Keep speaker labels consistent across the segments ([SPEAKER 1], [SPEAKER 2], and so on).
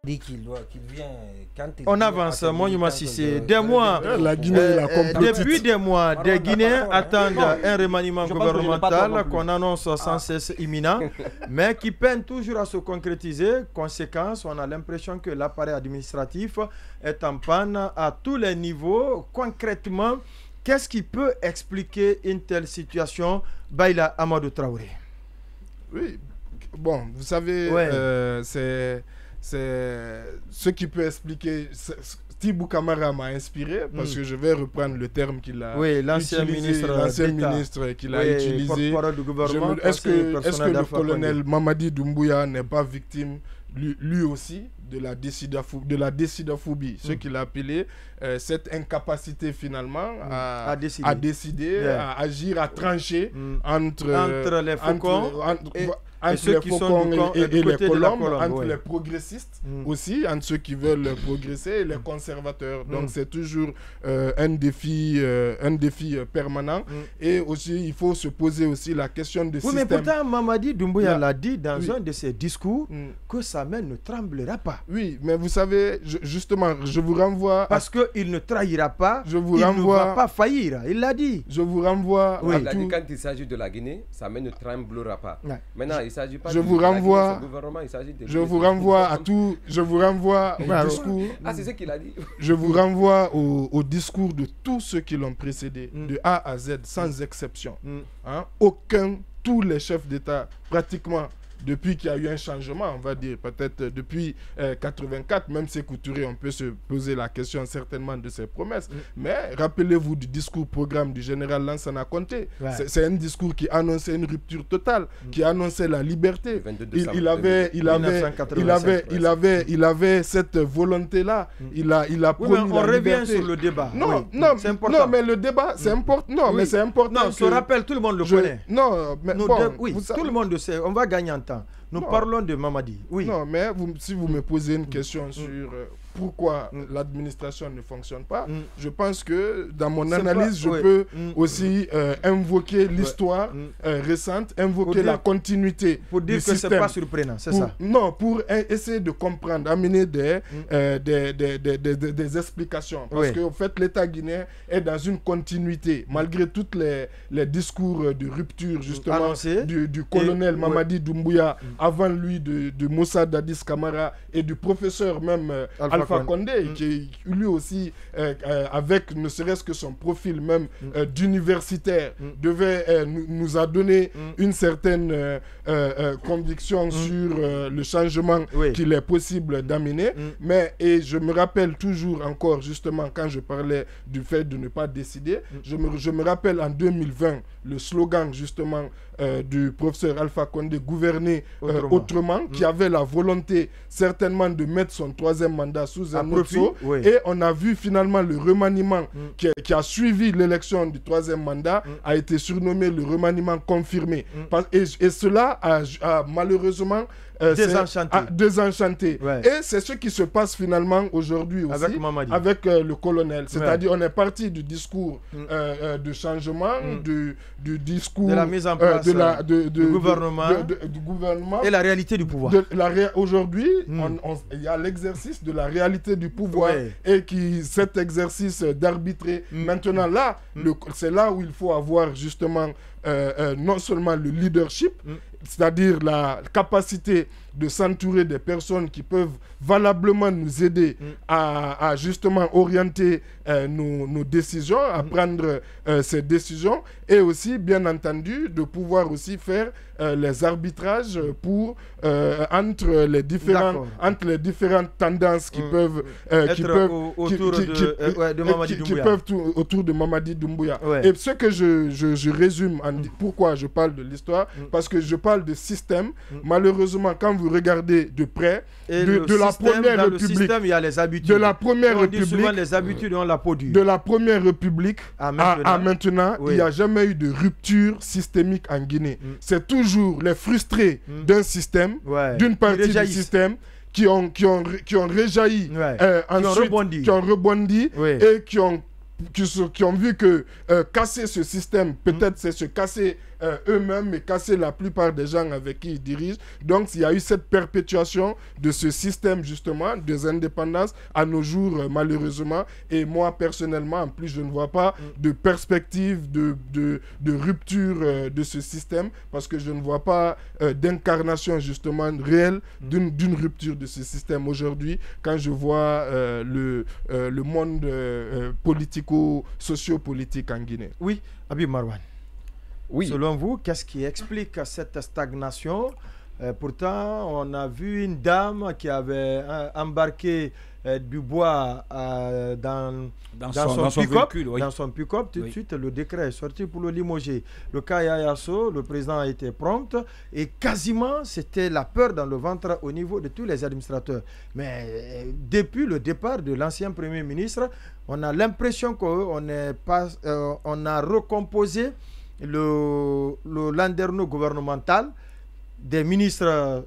[SPEAKER 1] dit qu'il vient quand
[SPEAKER 2] on avance, moi je m'assiste. Des mois,
[SPEAKER 3] la Guinée,
[SPEAKER 2] depuis des mois, des Guinéens attendent un remaniement gouvernemental qu'on annonce sans cesse imminent, mais qui peine toujours à se concrétiser. Conséquence, on a l'impression que l'appareil administratif est en panne à tous les niveaux. Concrètement, qu'est-ce qui peut expliquer une telle situation, Baïla Amadou Traoré?
[SPEAKER 3] Oui, bon, vous savez, c'est ce qui peut expliquer. Thibou Camara m'a inspiré parce que je vais reprendre le terme qu'il a
[SPEAKER 2] l'ancien
[SPEAKER 3] ministre qu'il a utilisé. Est-ce que le colonel Mamadi Doumbouya n'est pas victime lui aussi de la décidophobie, ce qu'il a appelé cette incapacité finalement à décider, à agir, à trancher entre les faucons entre ceux qui sont et les colombes, entre les progressistes aussi, entre ceux qui veulent progresser et les conservateurs. Donc c'est toujours un défi permanent. Et aussi, il faut se poser aussi la question de système.
[SPEAKER 2] Mais pourtant, Mamadi Doumbouya l'a dit dans un de ses discours que sa main ne tremblera pas.
[SPEAKER 3] Oui, mais vous savez, justement, je vous renvoie...
[SPEAKER 2] Parce qu'il ne trahira pas, il ne va pas faillir, il l'a dit.
[SPEAKER 3] Je vous renvoie...
[SPEAKER 4] Il a dit quand il s'agit de la Guinée, sa main ne tremblera pas. Maintenant,
[SPEAKER 3] je vous renvoie à tout. Je vous renvoie au discours.
[SPEAKER 4] C'est ce qu'il a dit.
[SPEAKER 3] Je vous renvoie au discours de tous ceux qui l'ont précédé, de A à Z, sans exception. Tous les chefs d'État, pratiquement, depuis qu'il y a eu un changement, on va dire, peut-être depuis 84, même Sékou Touré, on peut se poser la question certainement de ses promesses. Mais rappelez-vous du discours programme du général Lansana Conté. C'est un discours qui annonçait une rupture totale, qui annonçait la liberté. Il avait cette volonté-là. Il a promis
[SPEAKER 2] on revient sur le débat.
[SPEAKER 3] Non, mais le débat, c'est important. Non, mais c'est important.
[SPEAKER 2] Non, se rappelle, tout le monde le connaît.
[SPEAKER 3] Non, mais
[SPEAKER 2] tout le monde le sait. On va gagner en temps. Nous parlons de Mamadi. Oui.
[SPEAKER 3] Non, mais si vous me posez une question sur pourquoi l'administration ne fonctionne pas, je pense que dans mon analyse, je peux aussi invoquer l'histoire récente, invoquer la continuité
[SPEAKER 2] pour dire que ce n'est pas surprenant, c'est ça?
[SPEAKER 3] Non, pour essayer de comprendre, amener des explications. Parce qu'en fait, l'État guinéen est dans une continuité, malgré tous les discours de rupture, justement, du colonel Mamadi Doumbouya, avant lui, de Moussa Dadis Camara et du professeur même Alpha Condé, qui lui aussi, avec ne serait-ce que son profil même d'universitaire, nous a donné une certaine conviction sur le changement qu'il est possible d'amener. Et je me rappelle toujours encore, justement, quand je parlais du fait de ne pas décider, je me rappelle en 2020, le slogan, justement, du professeur Alpha Condé, gouverner autrement, qui avait la volonté certainement de mettre son troisième mandat sous un autre sceau. Et on a vu finalement le remaniement qui a suivi l'élection du troisième mandat a été surnommé le remaniement confirmé. Et cela a malheureusement désenchanté. Et c'est ce qui se passe finalement aujourd'hui aussi avec le colonel. C'est-à-dire on est parti du discours de changement, du discours
[SPEAKER 2] de la mise en place du gouvernement et la réalité du pouvoir.
[SPEAKER 3] Aujourd'hui, il y a l'exercice de la réalité du pouvoir et cet exercice d'arbitrer. Maintenant là, c'est là où il faut avoir justement non seulement le leadership, c'est-à-dire la capacité de s'entourer des personnes qui peuvent valablement nous aider à justement orienter nos décisions, à prendre ces décisions, et aussi, bien entendu, de pouvoir aussi faire les arbitrages entre les différentes tendances qui peuvent autour de Mamadi Doumbouya. Et ce que je résume, pourquoi je parle de l'histoire, parce que je parle de système. Malheureusement, quand vous regardez de près, de la première République,
[SPEAKER 2] système, il y a les habitudes.
[SPEAKER 3] De la première République,
[SPEAKER 2] souvent les habitudes ont la peau dure.
[SPEAKER 3] De la première République à maintenant, il n'y a jamais eu de rupture systémique en Guinée. C'est toujours les frustrés d'un système, d'une partie du système, qui ont réjailli, ensuite, qui ont rebondi et qui ont vu que casser ce système, peut-être c'est se casser eux-mêmes et casser la plupart des gens avec qui ils dirigent. Donc il y a eu cette perpétuation de ce système justement des indépendances à nos jours malheureusement. Et moi personnellement, en plus, je ne vois pas de perspective de rupture de ce système, parce que je ne vois pas d'incarnation justement réelle d'une rupture de ce système aujourd'hui quand je vois le monde politico-socio-politique en Guinée.
[SPEAKER 2] Oui, Habib Marouane.
[SPEAKER 4] Oui.
[SPEAKER 2] Selon vous, qu'est-ce qui explique cette stagnation? Pourtant, on a vu une dame qui avait embarqué du bois dans son pick-up. Oui. Dans son pick-up, tout de suite, le décret est sorti pour le limoger. Le cas Yayaso, le président a été prompt et quasiment, c'était la peur dans le ventre au niveau de tous les administrateurs. Mais depuis le départ de l'ancien Premier ministre, on a l'impression qu'on a recomposé le landerneau gouvernemental. Des ministres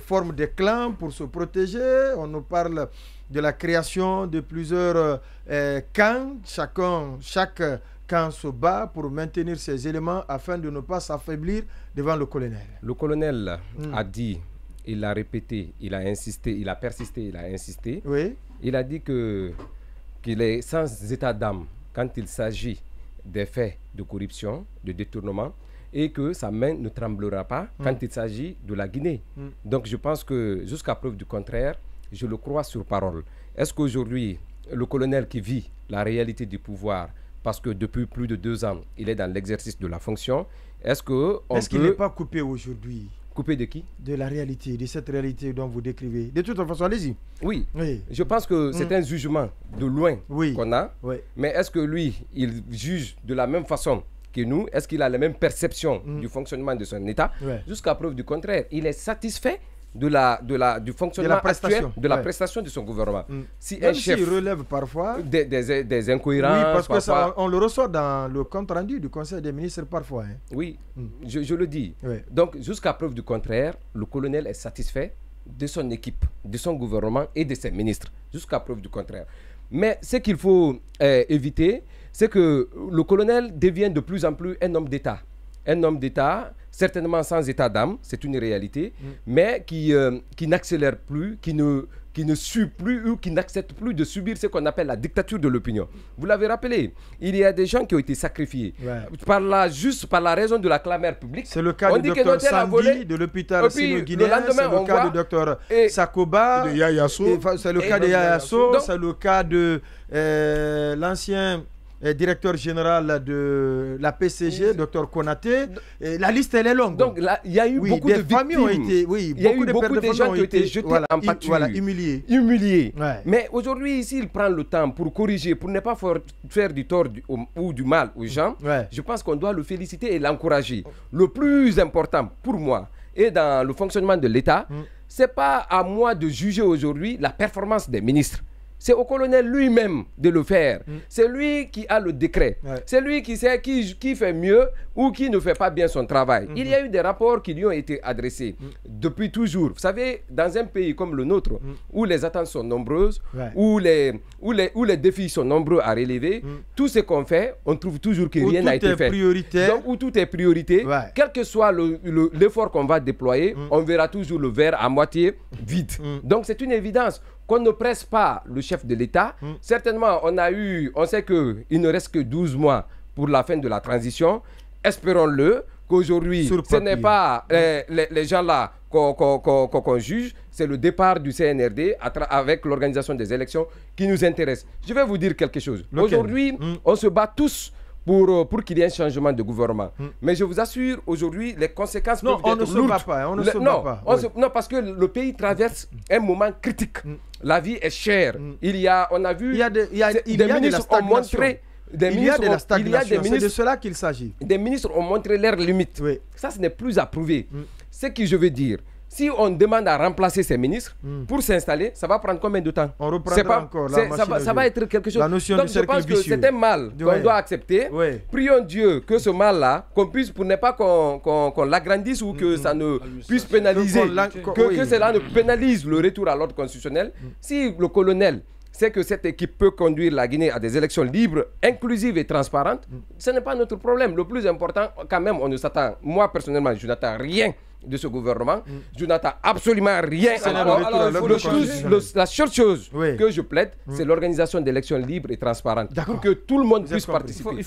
[SPEAKER 2] forment des clans pour se protéger. On nous parle de la création de plusieurs camps. Chaque camp se bat pour maintenir ses éléments afin de ne pas s'affaiblir devant le colonel.
[SPEAKER 4] Le colonel a dit, il a répété, il a insisté, il a persisté, il a insisté.
[SPEAKER 2] Oui.
[SPEAKER 4] Il a dit qu'il est sans état d'âme quand il s'agit des faits de corruption, de détournement, et que sa main ne tremblera pas quand il s'agit de la Guinée. Donc je pense que jusqu'à preuve du contraire, je le crois sur parole. Est-ce qu'aujourd'hui, le colonel qui vit la réalité du pouvoir, parce que depuis plus de 2 ans, il est dans l'exercice de la fonction, est-ce
[SPEAKER 2] qu'il n'est pas coupé aujourd'hui?
[SPEAKER 4] Coupé de qui?
[SPEAKER 2] De la réalité, de cette réalité dont vous décrivez. De toute façon, allez-y.
[SPEAKER 4] Oui, je pense que c'est un jugement de loin qu'on a.
[SPEAKER 2] Oui.
[SPEAKER 4] Mais est-ce que lui, il juge de la même façon que nous? Est-ce qu'il a la même perception du fonctionnement de son État? Jusqu'à preuve du contraire, il est satisfait du fonctionnement actuel, de la prestation de son gouvernement. Si
[SPEAKER 2] même s'il relève parfois
[SPEAKER 4] des incohérences.
[SPEAKER 2] Oui, parce que ça, on le ressort dans le compte rendu du Conseil des ministres parfois.
[SPEAKER 4] Oui, je le dis. Donc, jusqu'à preuve du contraire, le colonel est satisfait de son équipe, de son gouvernement et de ses ministres. Jusqu'à preuve du contraire. Mais ce qu'il faut éviter, c'est que le colonel devient de plus en plus un homme d'État. Un homme d'État, certainement sans état d'âme, c'est une réalité, mais qui n'accélère plus, qui ne suit plus ou qui n'accepte plus de subir ce qu'on appelle la dictature de l'opinion. Vous l'avez rappelé, il y a des gens qui ont été sacrifiés juste par la raison de la clameur publique.
[SPEAKER 2] C'est le cas du docteur Sandy de l'hôpital sino-guinéen, c'est le cas du docteur Sakoba, c'est le cas de Yayaso, c'est le cas de l'ancien directeur général de la PCG, Dr Konaté. La liste, elle est longue.
[SPEAKER 4] Donc, il y a eu beaucoup de
[SPEAKER 2] familles ont été,
[SPEAKER 4] il y a eu beaucoup de gens qui ont été jetés en pâture, humiliés. Mais aujourd'hui, s'il prend le temps pour corriger, pour ne pas faire du tort ou du mal aux gens, je pense qu'on doit le féliciter et l'encourager. Le plus important pour moi, et dans le fonctionnement de l'État, c'est pas à moi de juger aujourd'hui la performance des ministres. C'est au colonel lui-même de le faire. C'est lui qui a le décret. C'est lui qui sait qui fait mieux ou qui ne fait pas bien son travail. Il y a eu des rapports qui lui ont été adressés depuis toujours. Vous savez, dans un pays comme le nôtre, où les attentes sont nombreuses, où les défis sont nombreux à relever, tout ce qu'on fait, on trouve toujours que rien n'a été fait. Donc, où tout est priorité, quel que soit l'effort qu'on va déployer, on verra toujours le verre à moitié vide. Donc, c'est une évidence qu'on ne presse pas le chef de l'État. Certainement, on sait qu'il ne reste que 12 mois pour la fin de la transition. Espérons-le qu'aujourd'hui, ce n'est pas les gens-là qu'on juge, c'est le départ du CNRD avec l'organisation des élections qui nous intéresse. Je vais vous dire quelque chose. Aujourd'hui, on se bat tous pour qu'il y ait un changement de gouvernement. Mais je vous assure, aujourd'hui, les conséquences peuvent être lourdes. On ne se bat pas. Non, parce que le pays traverse un moment critique. La vie est chère. On a vu des ministres ont montré... Il y a de la stagnation, c'est de cela qu'il s'agit. Des ministres ont montré leurs limites. Ça, ce n'est plus à prouver. Ce que je veux dire, si on demande à remplacer ces ministres pour s'installer, ça va prendre combien de temps? On reprendra encore la machine. Ça va être quelque chose. Donc je pense que c'est un mal qu'on doit accepter. Prions Dieu que ce mal-là, qu'on puisse, pour ne pas qu'on l'agrandisse ou que ça ne puisse pénaliser, que cela ne pénalise le retour à l'ordre constitutionnel. Si le colonel c'est que cette équipe peut conduire la Guinée à des élections libres, inclusives et transparentes. Ce n'est pas notre problème. Le plus important, quand même, on ne s'attend. Moi, personnellement, je n'attends rien de ce gouvernement. Je n'attends absolument rien. La seule chose que je plaide, c'est l'organisation d'élections libres et transparentes pour que tout le monde puisse participer.